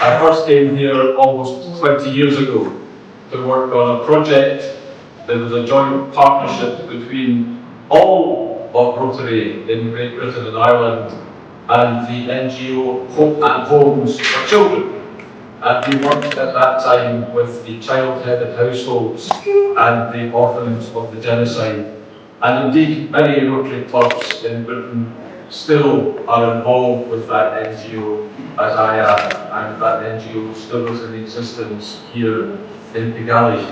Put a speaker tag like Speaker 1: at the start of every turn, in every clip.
Speaker 1: I first came here almost 20 years ago to work on a project that was a joint partnership between all of Rotary in Great Britain and Ireland and the NGO Hope and Homes for Children. And we worked at that time with the child-headed households and the orphans of the genocide. And indeed, many Rotary clubs in Britain still are involved with that NGO as I am, and that NGO still is in existence here in Kigali.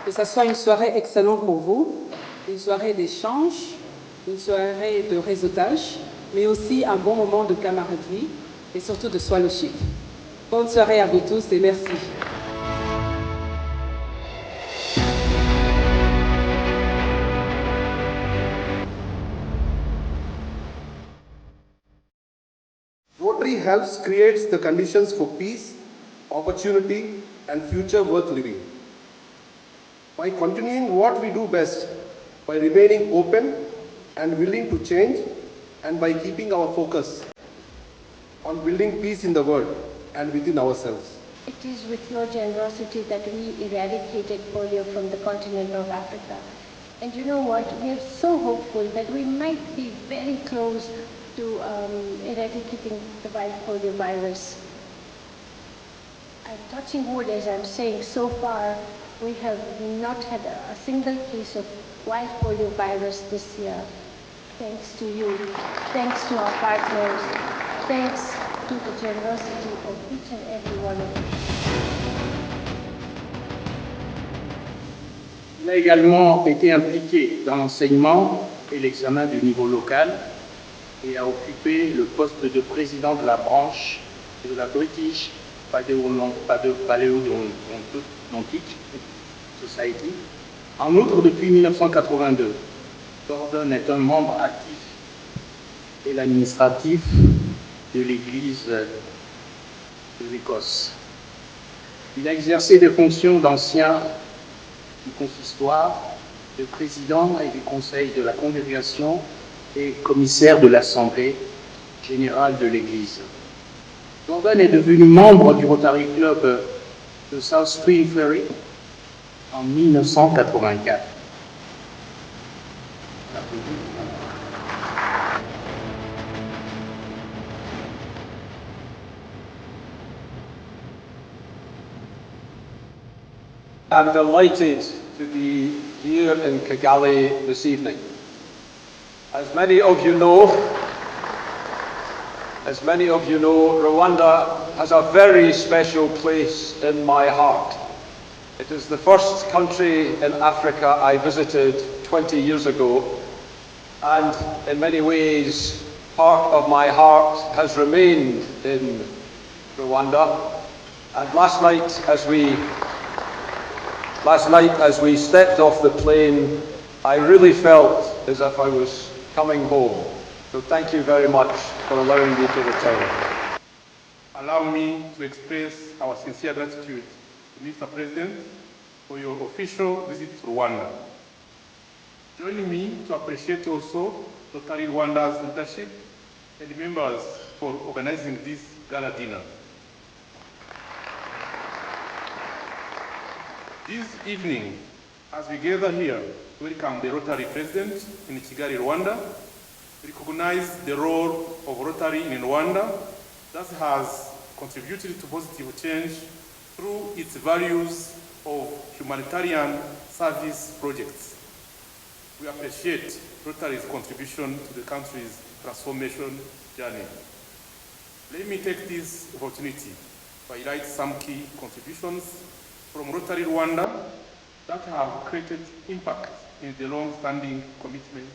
Speaker 2: Que ce soit une soirée excellente pour vous, une soirée d'échange, une soirée de réseautage, mais aussi un bon moment de camaraderie et surtout de fellowship. Bonne soirée à vous tous et merci.
Speaker 3: Rotary helps create the conditions for peace, opportunity, and future worth living. By continuing what we do best, by remaining open and willing to change, and by keeping our focus on building peace in the world and within ourselves.
Speaker 4: It is with your generosity that we eradicated polio from the continent of Africa. And you know what? We are so hopeful that we might be very close to eradicating the wild polio virus. I'm touching wood as I'm saying, so far we have not had a single case of wild polio virus this year. Thanks to you, thanks to our partners, thanks to the generosity of each and every one of you.
Speaker 5: Il a également été impliqué dans l'enseignement et l'examen du niveau local et a occupé le poste de président de la branche de la British Paleodontic Society. En outre, depuis 1982, Gordon est un membre actif et l'administratif de l'Église de l'Écosse. Il a exercé des fonctions d'ancien du consistoire, de président et du conseil de la congrégation et commissaire de l'Assemblée générale de l'Église. Gordon est devenu membre du Rotary Club de South Spring Ferry en 1984.
Speaker 1: I'm delighted to be here in Kigali this evening. As many of you know, Rwanda has a very special place in my heart. It is the first country in Africa I visited 20 years ago, and in many ways, part of my heart has remained in Rwanda. And last night, as we stepped off the plane, I really felt as if I was coming home. So thank you very much for allowing me to return.
Speaker 3: Allow me to express our sincere gratitude to Mr. President for your official visit to Rwanda. Joining me to appreciate also Rotary Rwanda's leadership and members for organizing this gala dinner. This evening, as we gather here to welcome the Rotary President in Kigali, Rwanda, we recognize the role of Rotary in Rwanda that has contributed to positive change through its values of humanitarian service projects. We appreciate Rotary's contribution to the country's transformation journey. Let me take this opportunity to highlight some key contributions from Rotary Rwanda that have created impact in the long-standing commitment,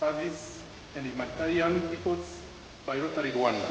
Speaker 3: service, and humanitarian efforts by Rotary Rwanda.